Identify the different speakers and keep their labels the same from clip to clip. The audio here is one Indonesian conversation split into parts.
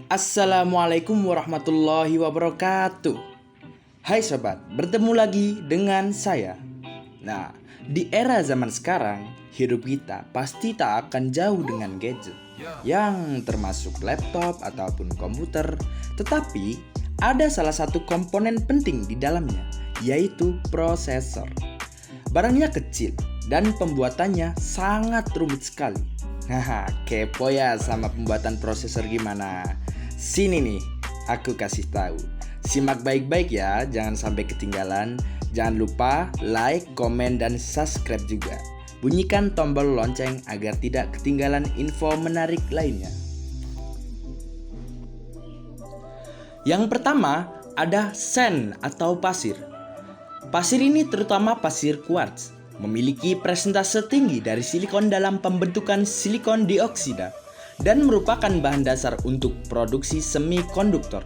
Speaker 1: Assalamualaikum warahmatullahi wabarakatuh. Hai sobat, bertemu lagi dengan saya. Nah, di era zaman sekarang, hidup kita pasti tak akan jauh dengan gadget, yang termasuk laptop ataupun komputer. Tetapi, ada salah satu komponen penting di dalamnya, yaitu prosesor. Barangnya kecil dan pembuatannya sangat rumit sekali. Haha, kepo ya sama pembuatan prosesor gimana? Sini nih, aku kasih tahu. Simak baik-baik ya, jangan sampai ketinggalan. Jangan lupa like, komen, dan subscribe juga. Bunyikan tombol lonceng agar tidak ketinggalan info menarik lainnya. Yang pertama ada sand atau pasir. Pasir ini terutama pasir quartz, memiliki persentase tinggi dari silikon dalam pembentukan silikon dioksida dan merupakan bahan dasar untuk produksi semikonduktor.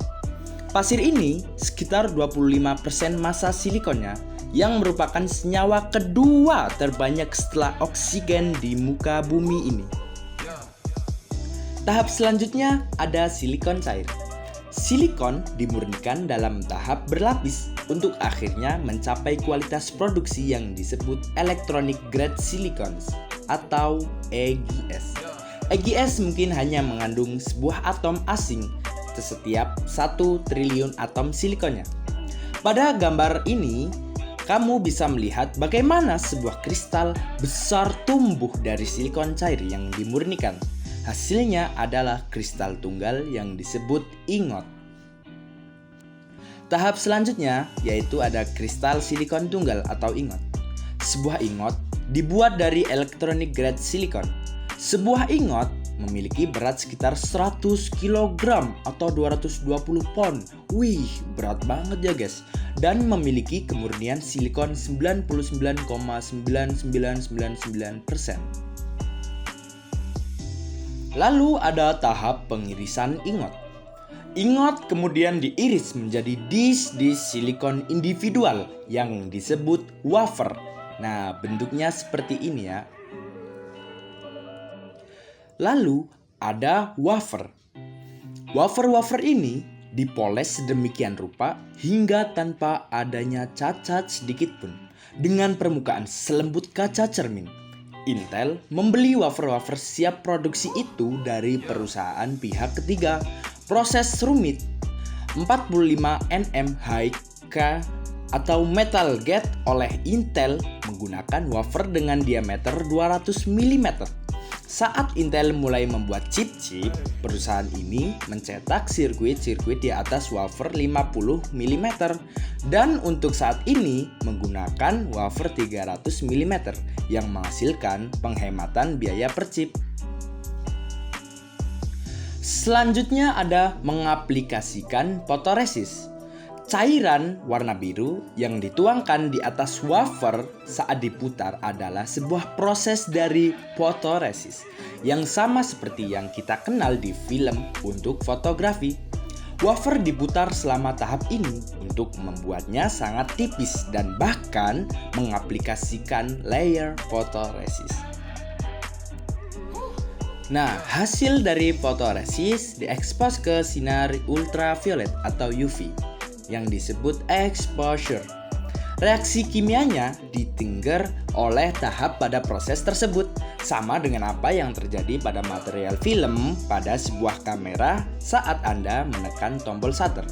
Speaker 1: Pasir ini sekitar 25% massa silikonnya, yang merupakan senyawa kedua terbanyak setelah oksigen di muka bumi ini. Tahap selanjutnya ada silikon cair. Silikon dimurnikan dalam tahap berlapis untuk akhirnya mencapai kualitas produksi yang disebut electronic grade silicons atau EGS. EGS mungkin hanya mengandung sebuah atom asing setiap 1 triliun atom silikonnya. Pada gambar ini, kamu bisa melihat bagaimana sebuah kristal besar tumbuh dari silikon cair yang dimurnikan. Hasilnya adalah kristal tunggal yang disebut ingot. Tahap selanjutnya yaitu ada kristal silikon tunggal atau ingot. Sebuah ingot dibuat dari electronic grade silicon. Sebuah ingot memiliki berat sekitar 100 kg atau 220 pon. Wih, berat banget ya guys. Dan memiliki kemurnian silikon 99,99999%. Lalu ada tahap pengirisan ingot. Ingot kemudian diiris menjadi disk-disk silikon individual yang disebut wafer. Nah, bentuknya seperti ini ya. Lalu ada wafer. Wafer-wafer ini dipoles sedemikian rupa hingga tanpa adanya cacat sedikit pun, dengan permukaan selembut kaca cermin. Intel membeli wafer-wafer siap produksi itu dari perusahaan pihak ketiga. Proses rumit 45 nm high-K atau metal gate oleh Intel menggunakan wafer dengan diameter 200 mm. Saat Intel mulai membuat chip-chip, perusahaan ini mencetak sirkuit-sirkuit di atas wafer 50 mm dan untuk saat ini menggunakan wafer 300 mm yang menghasilkan penghematan biaya per chip. Selanjutnya ada mengaplikasikan fotoresis. Cairan warna biru yang dituangkan di atas wafer saat diputar adalah sebuah proses dari fotoresis yang sama seperti yang kita kenal di film untuk fotografi. Wafer diputar selama tahap ini untuk membuatnya sangat tipis dan bahkan mengaplikasikan layer fotoresis. Nah, hasil dari fotoresis diekspos ke sinar ultraviolet atau UV yang disebut exposure. Reaksi kimianya ditrigger oleh tahap pada proses tersebut, sama dengan apa yang terjadi pada material film pada sebuah kamera saat Anda menekan tombol shutter.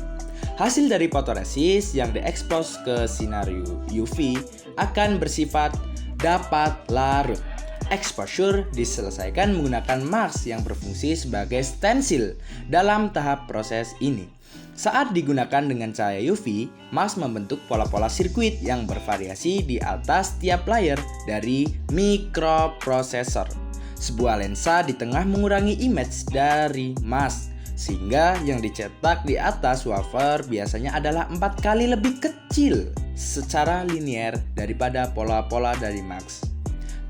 Speaker 1: Hasil dari fotoresis yang diekspos ke sinar UV akan bersifat dapat larut. Exposure diselesaikan menggunakan mask yang berfungsi sebagai stensil dalam tahap proses ini. Saat digunakan dengan cahaya UV, mask membentuk pola-pola sirkuit yang bervariasi di atas tiap layer dari mikroprosesor. Sebuah lensa di tengah mengurangi image dari mask, sehingga yang dicetak di atas wafer biasanya adalah 4 kali lebih kecil secara linier daripada pola-pola dari mask.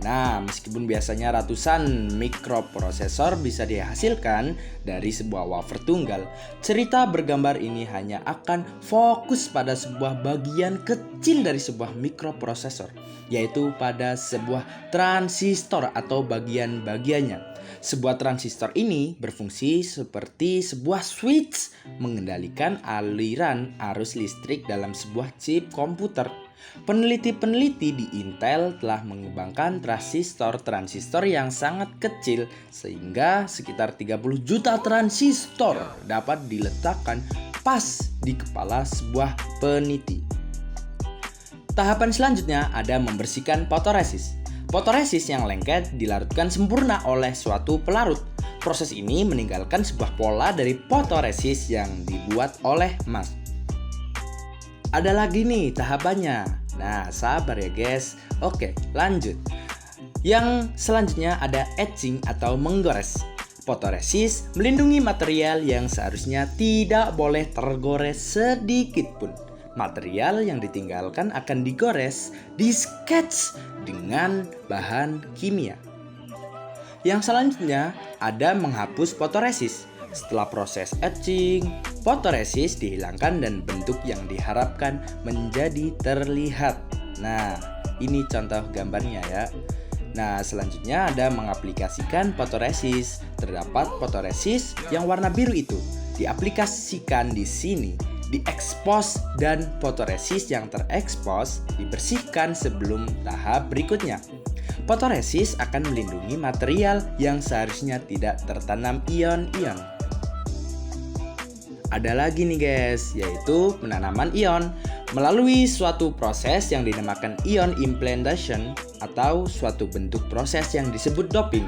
Speaker 1: Nah, meskipun biasanya ratusan mikroprosesor bisa dihasilkan dari sebuah wafer tunggal, cerita bergambar ini hanya akan fokus pada sebuah bagian kecil dari sebuah mikroprosesor, yaitu pada sebuah transistor atau bagian-bagiannya. Sebuah transistor ini berfungsi seperti sebuah switch mengendalikan aliran arus listrik dalam sebuah chip komputer. Peneliti-peneliti di Intel telah mengembangkan transistor yang sangat kecil sehingga sekitar 30 juta transistor dapat diletakkan pas di kepala sebuah peneliti. Tahapan selanjutnya ada membersihkan fotoresis. Fotoresis yang lengket dilarutkan sempurna oleh suatu pelarut. Proses ini meninggalkan sebuah pola dari fotoresis yang dibuat oleh emas. Ada lagi nih tahapannya. Nah, sabar ya guys. Oke, lanjut. Yang selanjutnya ada etching atau menggores. Fotoresis melindungi material yang seharusnya tidak boleh tergores sedikit pun. Material yang ditinggalkan akan digores, di-sketch dengan bahan kimia. Yang selanjutnya ada menghapus fotoresis. Setelah proses etching, fotoresis dihilangkan dan bentuk yang diharapkan menjadi terlihat. Nah, ini contoh gambarnya ya. Nah, selanjutnya ada mengaplikasikan fotoresis. Terdapat fotoresis yang warna biru itu diaplikasikan di sini, diekspos, dan fotoresis yang terekspos dibersihkan sebelum tahap berikutnya. Fotoresis akan melindungi material yang seharusnya tidak tertanam ion-ion. Ada lagi nih guys, yaitu penanaman ion melalui suatu proses yang dinamakan ion implantation atau suatu bentuk proses yang disebut doping.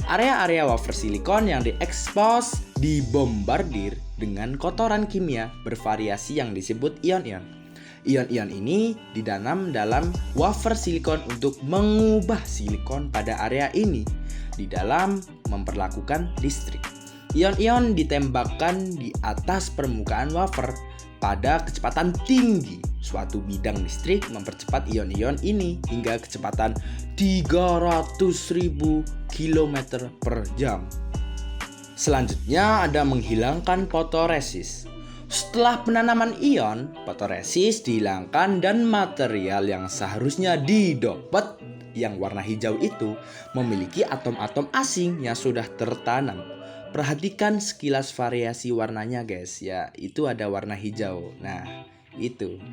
Speaker 1: Area-area wafer silikon yang diekspos dibombardir dengan kotoran kimia bervariasi yang disebut ion-ion. Ion-ion ini ditanam dalam wafer silikon untuk mengubah silikon pada area ini di dalam memperlakukan listrik. Ion-ion ditembakkan di atas permukaan wafer pada kecepatan tinggi. Suatu bidang listrik mempercepat ion-ion ini hingga kecepatan 300.000 km per jam. Selanjutnya ada menghilangkan fotoresis. Setelah penanaman ion, fotoresis dihilangkan dan material yang seharusnya didapat yang warna hijau itu memiliki atom-atom asing yang sudah tertanam. Perhatikan sekilas variasi warnanya guys ya, itu ada warna hijau. Nah, itu.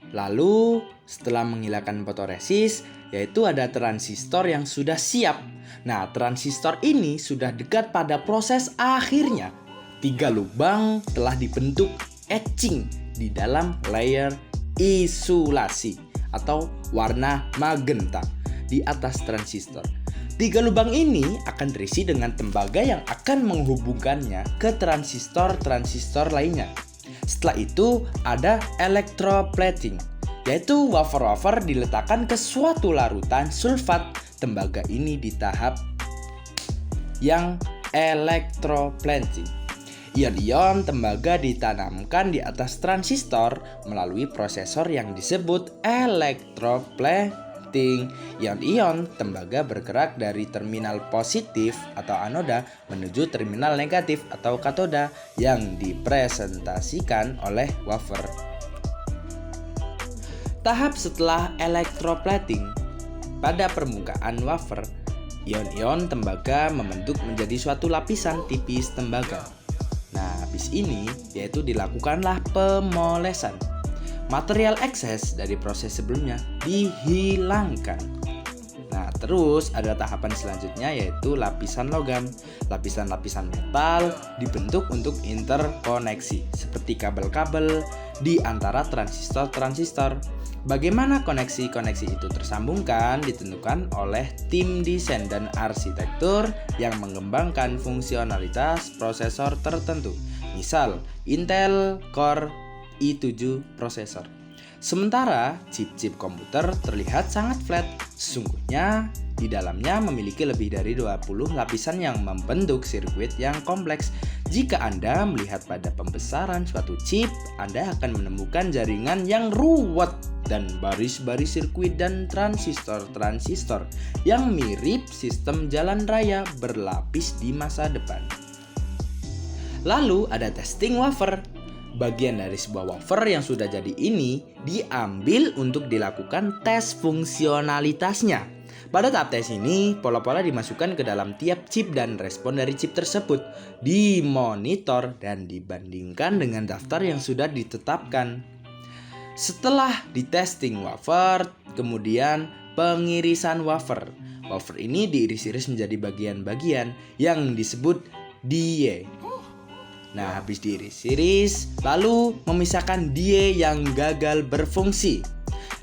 Speaker 1: Lalu setelah menghilangkan fotoresis, yaitu ada transistor yang sudah siap. Nah, transistor ini sudah dekat pada proses akhirnya. 3 lubang telah dibentuk etching di dalam layer isolasi atau warna magenta di atas transistor. 3 lubang ini akan terisi dengan tembaga yang akan menghubungkannya ke transistor-transistor lainnya. Setelah itu ada electroplating, yaitu wafer-wafer diletakkan ke suatu larutan sulfat. Tembaga ini di tahap yang electroplating. Ion-ion tembaga ditanamkan di atas transistor melalui prosesor yang disebut electroplating. Ion-ion tembaga bergerak dari terminal positif atau anoda menuju terminal negatif atau katoda yang dipresentasikan oleh wafer. Tahap setelah electroplating, pada permukaan wafer, ion-ion tembaga membentuk menjadi suatu lapisan tipis tembaga. Nah, habis ini yaitu dilakukanlah pemolesan. Material ekses dari proses sebelumnya dihilangkan. Nah, terus ada tahapan selanjutnya yaitu lapisan logam. Lapisan-lapisan metal dibentuk untuk interkoneksi seperti kabel-kabel di antara transistor-transistor. Bagaimana koneksi-koneksi itu tersambungkan ditentukan oleh tim desain dan arsitektur yang mengembangkan fungsionalitas prosesor tertentu. Misal, Intel Core i7 prosesor. Sementara chip-chip komputer terlihat sangat flat. Sesungguhnya di dalamnya memiliki lebih dari 20 lapisan yang membentuk sirkuit yang kompleks. Jika Anda melihat pada pembesaran suatu chip, Anda akan menemukan jaringan yang ruwet dan baris-baris sirkuit dan transistor-transistor yang mirip sistem jalan raya berlapis di masa depan. Lalu ada testing wafer. Bagian dari sebuah wafer yang sudah jadi ini diambil untuk dilakukan tes fungsionalitasnya. Pada tahap tes ini, pola-pola dimasukkan ke dalam tiap chip dan respon dari chip tersebut dimonitor dan dibandingkan dengan daftar yang sudah ditetapkan. Setelah ditesting wafer, kemudian pengirisan wafer. Wafer ini diiris-iris menjadi bagian-bagian yang disebut die. Nah, habis diiris-iris, lalu memisahkan die yang gagal berfungsi.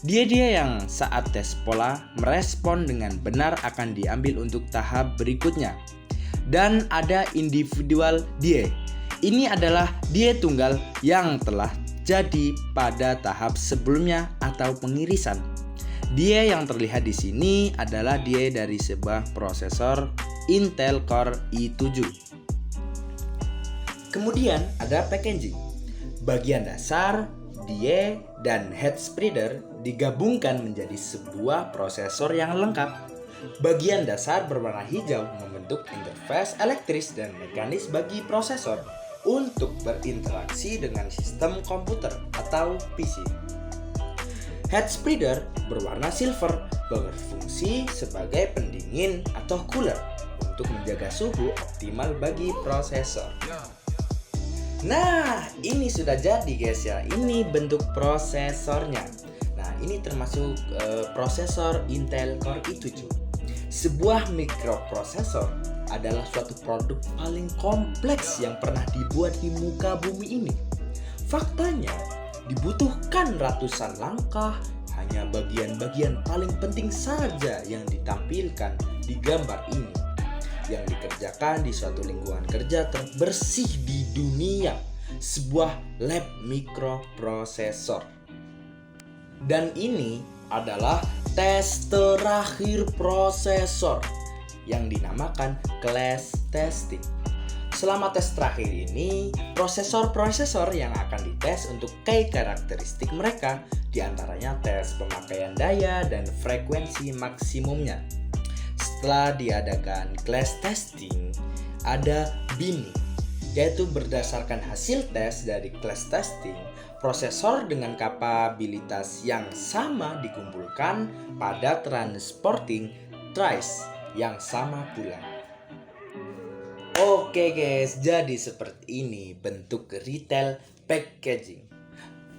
Speaker 1: Die-die yang saat tes pola merespon dengan benar akan diambil untuk tahap berikutnya. Dan ada individual die. Ini adalah die tunggal yang telah jadi pada tahap sebelumnya atau pengirisan. Die yang terlihat di sini adalah die dari sebuah prosesor Intel Core i7. Kemudian ada packaging. Bagian dasar, die, dan head spreader digabungkan menjadi sebuah prosesor yang lengkap. Bagian dasar berwarna hijau membentuk interface elektris dan mekanis bagi prosesor untuk berinteraksi dengan sistem komputer atau PC. Head spreader berwarna silver berfungsi sebagai pendingin atau cooler untuk menjaga suhu optimal bagi prosesor. Nah, ini sudah jadi guys ya. Ini bentuk prosesornya. Nah, ini termasuk prosesor Intel Core i7. Sebuah mikroprosesor adalah suatu produk paling kompleks yang pernah dibuat di muka bumi ini. Faktanya, dibutuhkan ratusan langkah, hanya bagian-bagian paling penting saja yang ditampilkan di gambar ini, yang dikerjakan di suatu lingkungan kerja terbersih di dunia, sebuah lab mikroprosesor. Dan ini adalah tes terakhir prosesor yang dinamakan class testing. Selama tes terakhir ini, prosesor-prosesor yang akan dites untuk key karakteristik mereka, diantaranya tes pemakaian daya dan frekuensi maksimumnya. Setelah diadakan class testing, ada binning, yaitu berdasarkan hasil tes dari class testing, prosesor dengan kapabilitas yang sama dikumpulkan pada transporting trace yang sama pula. Oke guys, jadi seperti ini bentuk retail packaging.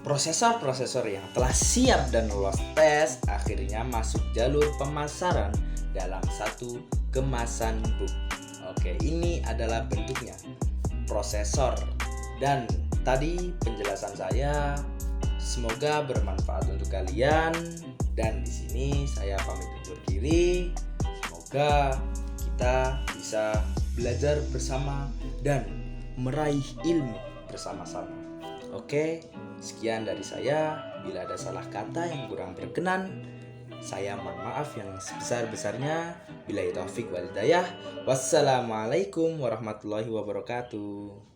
Speaker 1: Prosesor-prosesor yang telah siap dan lolos tes akhirnya masuk jalur pemasaran dalam satu kemasan book. Oke, ini adalah bentuknya prosesor. Dan tadi penjelasan saya semoga bermanfaat untuk kalian. Dan di sini saya pamit undur diri. Semoga kita bisa belajar bersama dan meraih ilmu bersama-sama. Oke, sekian dari saya. Bila ada salah kata yang kurang berkenan, saya mohon maaf yang sebesar-besarnya. Billahi taufik wal hidayah. Wassalamualaikum warahmatullahi wabarakatuh.